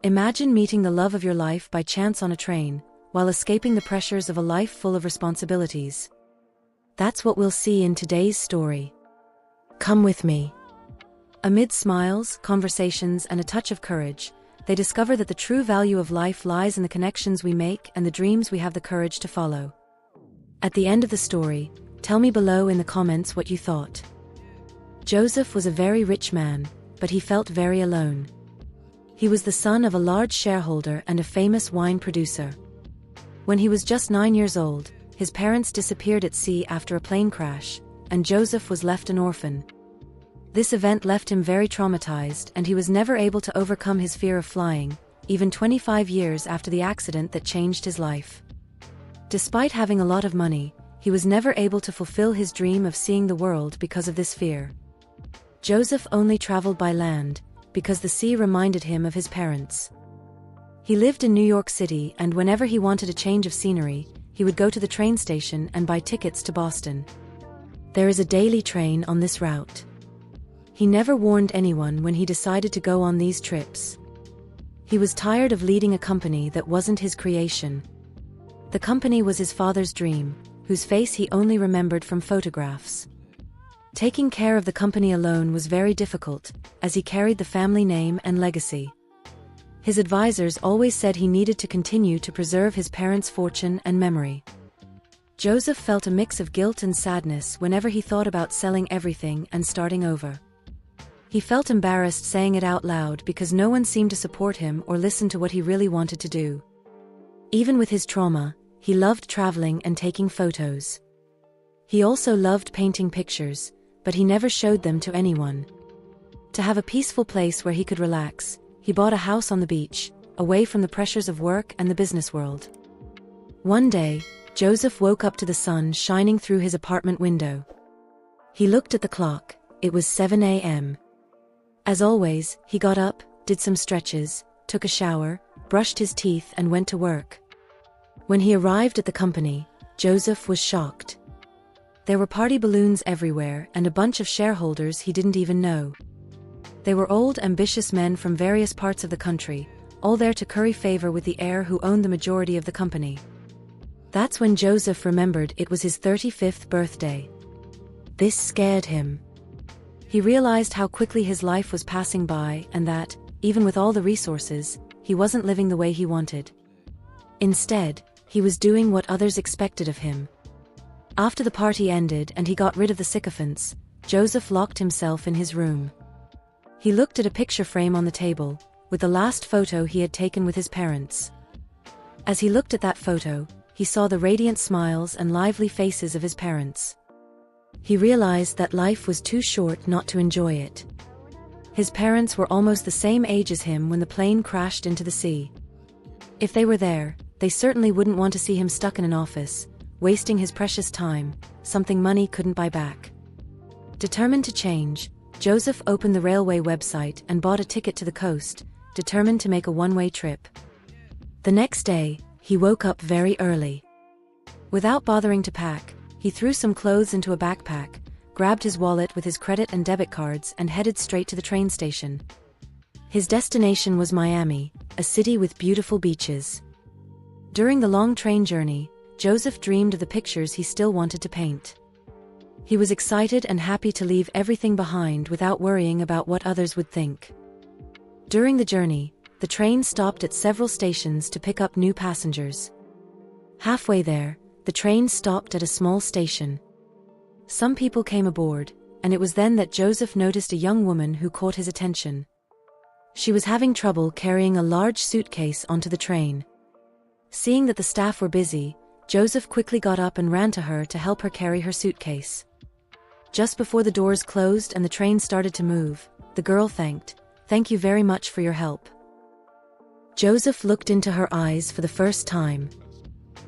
Imagine meeting the love of your life by chance on a train, while escaping the pressures of a life full of responsibilities. That's what we'll see in today's story. Come with me. Amid smiles, conversations, and a touch of courage, they discover that the true value of life lies in the connections we make and the dreams we have the courage to follow. At the end of the story, tell me below in the comments what you thought. Joseph was a very rich man, but he felt very alone. He was the son of a large shareholder and a famous wine producer. When he was just 9 years old, his parents disappeared at sea after a plane crash, and Joseph was left an orphan. This event left him very traumatized, and he was never able to overcome his fear of flying, even 25 years after the accident that changed his life. Despite having a lot of money, he was never able to fulfill his dream of seeing the world because of this fear. Joseph only traveled by land, because the sea reminded him of his parents. He lived in New York City, and whenever he wanted a change of scenery, he would go to the train station and buy tickets to Boston. There is a daily train on this route. He never warned anyone when he decided to go on these trips. He was tired of leading a company that wasn't his creation. The company was his father's dream, whose face he only remembered from photographs. Taking care of the company alone was very difficult, as he carried the family name and legacy. His advisors always said he needed to continue to preserve his parents' fortune and memory. Joseph felt a mix of guilt and sadness whenever he thought about selling everything and starting over. He felt embarrassed saying it out loud because no one seemed to support him or listen to what he really wanted to do. Even with his trauma, he loved traveling and taking photos. He also loved painting pictures, but he never showed them to anyone. To have a peaceful place where he could relax, he bought a house on the beach, away from the pressures of work and the business world. One day, Joseph woke up to the sun shining through his apartment window. He looked at the clock. It was 7 a.m. As always, he got up, did some stretches, took a shower, brushed his teeth and went to work. When he arrived at the company, Joseph was shocked. There were party balloons everywhere and a bunch of shareholders he didn't even know. They were old, ambitious men from various parts of the country, all there to curry favor with the heir who owned the majority of the company. That's when Joseph remembered it was his 35th birthday. This scared him. He realized how quickly his life was passing by and that, even with all the resources, he wasn't living the way he wanted. Instead, he was doing what others expected of him. After the party ended and he got rid of the sycophants, Joseph locked himself in his room. He looked at a picture frame on the table, with the last photo he had taken with his parents. As he looked at that photo, he saw the radiant smiles and lively faces of his parents. He realized that life was too short not to enjoy it. His parents were almost the same age as him when the plane crashed into the sea. If they were there, they certainly wouldn't want to see him stuck in an office, wasting his precious time, something money couldn't buy back. Determined to change, Joseph opened the railway website and bought a ticket to the coast, determined to make a one-way trip. The next day, he woke up very early. Without bothering to pack, he threw some clothes into a backpack, grabbed his wallet with his credit and debit cards and headed straight to the train station. His destination was Miami, a city with beautiful beaches. During the long train journey, Joseph dreamed of the pictures he still wanted to paint. He was excited and happy to leave everything behind without worrying about what others would think. During the journey, the train stopped at several stations to pick up new passengers. Halfway there, the train stopped at a small station. Some people came aboard, and it was then that Joseph noticed a young woman who caught his attention. She was having trouble carrying a large suitcase onto the train. Seeing that the staff were busy, Joseph quickly got up and ran to her to help her carry her suitcase. Just before the doors closed and the train started to move, the girl "Thank you very much for your help." Joseph looked into her eyes for the first time.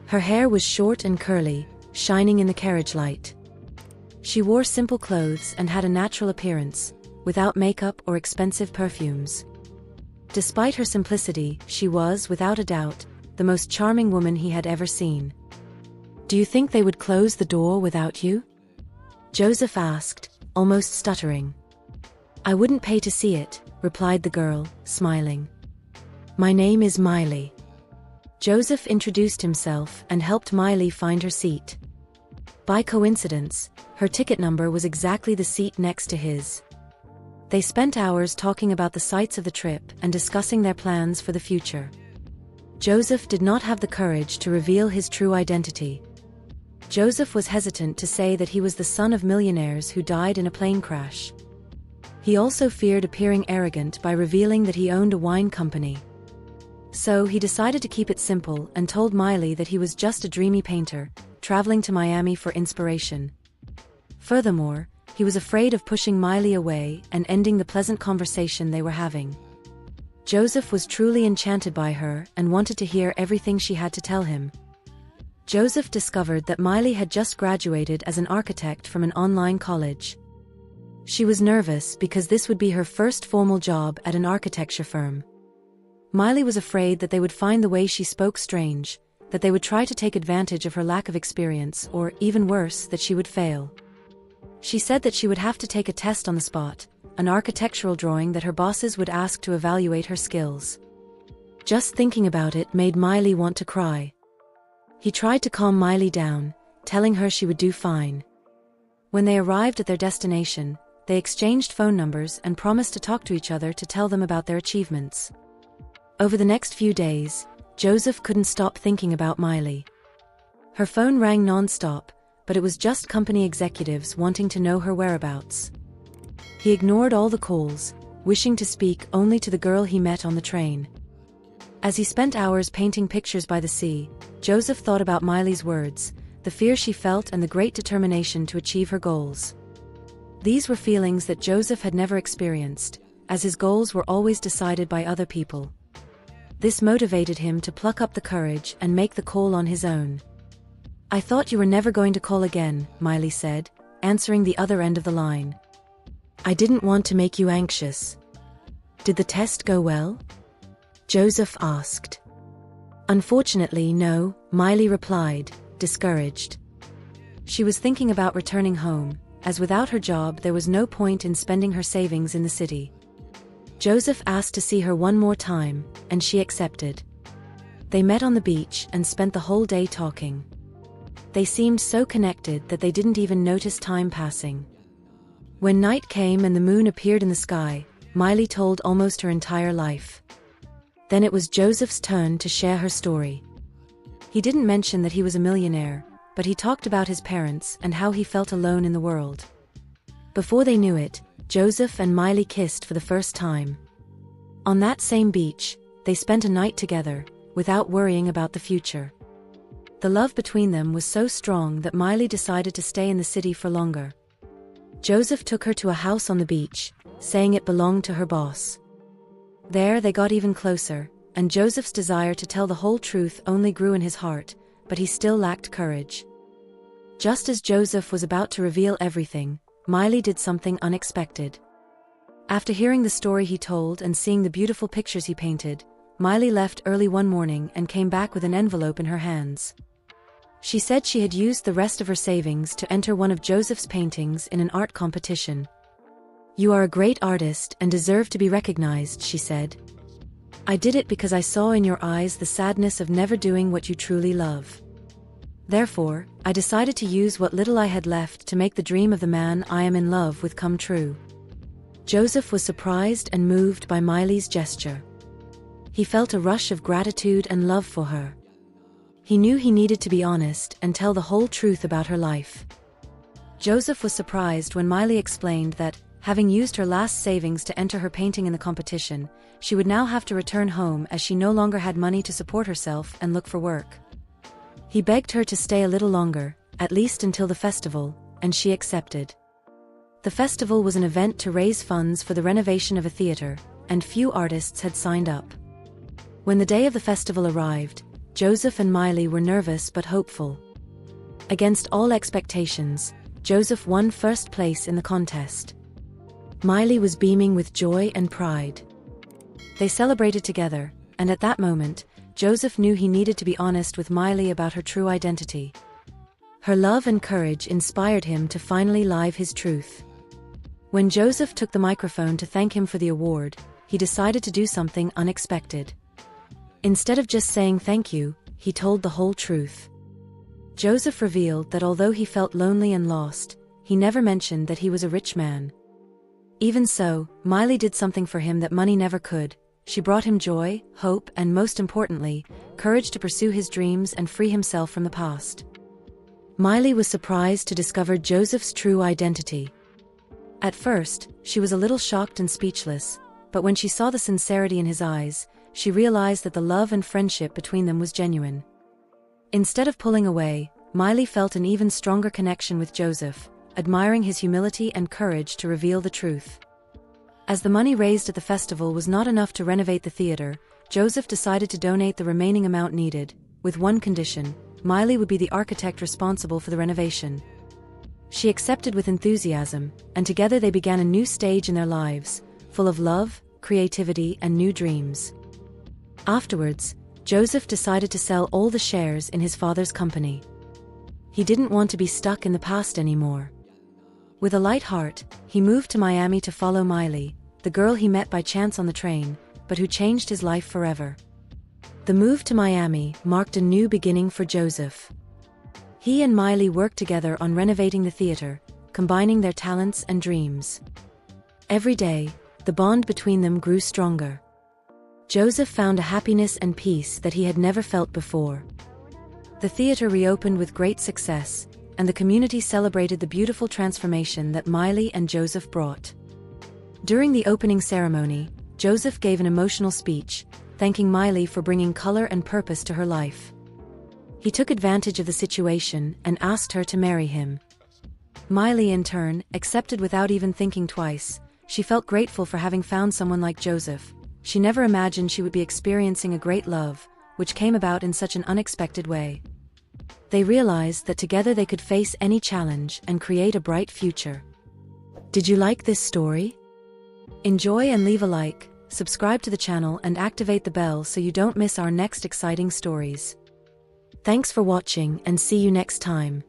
Her hair was short and curly, shining in the carriage light. She wore simple clothes and had a natural appearance, without makeup or expensive perfumes. Despite her simplicity, she was, without a doubt, the most charming woman he had ever seen. "Do you think they would close the door without you?" Joseph asked, almost stuttering. "I wouldn't pay to see it," replied the girl, smiling. My name is Miley. Joseph introduced himself and helped Miley find her seat. By coincidence, her ticket number was exactly the seat next to his. They spent hours talking about the sights of the trip and discussing their plans for the future. Joseph did not have the courage to reveal his true identity. Joseph was hesitant to say that he was the son of millionaires who died in a plane crash. He also feared appearing arrogant by revealing that he owned a wine company. So he decided to keep it simple and told Miley that he was just a dreamy painter, traveling to Miami for inspiration. Furthermore, he was afraid of pushing Miley away and ending the pleasant conversation they were having. Joseph was truly enchanted by her and wanted to hear everything she had to tell him. Joseph discovered that Miley had just graduated as an architect from an online college. She was nervous because this would be her first formal job at an architecture firm. Miley was afraid that they would find the way she spoke strange, that they would try to take advantage of her lack of experience, or, even worse, that she would fail. She said that she would have to take a test on the spot, an architectural drawing that her bosses would ask to evaluate her skills. Just thinking about it made Miley want to cry. He tried to calm Miley down, telling her she would do fine. When they arrived at their destination, they exchanged phone numbers and promised to talk to each other to tell them about their achievements. Over the next few days, Joseph couldn't stop thinking about Miley. Her phone rang non-stop, but it was just company executives wanting to know her whereabouts. He ignored all the calls, wishing to speak only to the girl he met on the train. As he spent hours painting pictures by the sea, Joseph thought about Miley's words, the fear she felt and the great determination to achieve her goals. These were feelings that Joseph had never experienced, as his goals were always decided by other people. This motivated him to pluck up the courage and make the call on his own. "I thought you were never going to call again," Miley said, answering the other end of the line. "I didn't want to make you anxious." "Did the test go well?" Joseph asked. "Unfortunately, no," Miley replied, discouraged. She was thinking about returning home, as without her job there was no point in spending her savings in the city. Joseph asked to see her one more time, and she accepted. They met on the beach and spent the whole day talking. They seemed so connected that they didn't even notice time passing. When night came and the moon appeared in the sky, Miley told almost her entire life. Then it was Joseph's turn to share her story. He didn't mention that he was a millionaire, but he talked about his parents and how he felt alone in the world. Before they knew it, Joseph and Miley kissed for the first time. On that same beach, they spent a night together, without worrying about the future. The love between them was so strong that Miley decided to stay in the city for longer. Joseph took her to a house on the beach, saying it belonged to her boss. There they got even closer, and Joseph's desire to tell the whole truth only grew in his heart, but he still lacked courage. Just as Joseph was about to reveal everything, Miley did something unexpected. After hearing the story he told and seeing the beautiful pictures he painted, Miley left early one morning and came back with an envelope in her hands. She said she had used the rest of her savings to enter one of Joseph's paintings in an art competition. "You are a great artist and deserve to be recognized," she said. "I did it because I saw in your eyes the sadness of never doing what you truly love. Therefore, I decided to use what little I had left to make the dream of the man I am in love with come true." Joseph was surprised and moved by Miley's gesture. He felt a rush of gratitude and love for her. He knew he needed to be honest and tell the whole truth about her life. Joseph was surprised when Miley explained that, having used her last savings to enter her painting in the competition, she would now have to return home as she no longer had money to support herself and look for work. He begged her to stay a little longer, at least until the festival, and she accepted. The festival was an event to raise funds for the renovation of a theater, and few artists had signed up. When the day of the festival arrived, Joseph and Miley were nervous but hopeful. Against all expectations, Joseph won first place in the contest. Miley was beaming with joy and pride. They celebrated together, and at that moment, Joseph knew he needed to be honest with Miley about her true identity. Her love and courage inspired him to finally live his truth. When Joseph took the microphone to thank him for the award, he decided to do something unexpected. Instead of just saying thank you, he told the whole truth. Joseph revealed that although he felt lonely and lost, he never mentioned that he was a rich man. Even so, Miley did something for him that money never could. She brought him joy, hope, and most importantly, courage to pursue his dreams and free himself from the past. Miley was surprised to discover Joseph's true identity. At first, she was a little shocked and speechless, but when she saw the sincerity in his eyes, she realized that the love and friendship between them was genuine. Instead of pulling away, Miley felt an even stronger connection with Joseph, admiring his humility and courage to reveal the truth. As the money raised at the festival was not enough to renovate the theater, Joseph decided to donate the remaining amount needed, with one condition: Miley would be the architect responsible for the renovation. She accepted with enthusiasm, and together they began a new stage in their lives, full of love, creativity, and new dreams. Afterwards, Joseph decided to sell all the shares in his father's company. He didn't want to be stuck in the past anymore. With a light heart, he moved to Miami to follow Miley, the girl he met by chance on the train, but who changed his life forever. The move to Miami marked a new beginning for Joseph. He and Miley worked together on renovating the theater, combining their talents and dreams. Every day, the bond between them grew stronger. Joseph found a happiness and peace that he had never felt before. The theater reopened with great success, and the community celebrated the beautiful transformation that Miley and Joseph brought. During the opening ceremony, Joseph gave an emotional speech, thanking Miley for bringing color and purpose to her life. He took advantage of the situation and asked her to marry him. Miley, in turn, accepted without even thinking twice. She felt grateful for having found someone like Joseph. She never imagined she would be experiencing a great love, which came about in such an unexpected way. They realized that together they could face any challenge and create a bright future. Did you like this story? Enjoy and leave a like, subscribe to the channel and activate the bell so you don't miss our next exciting stories. Thanks for watching and see you next time.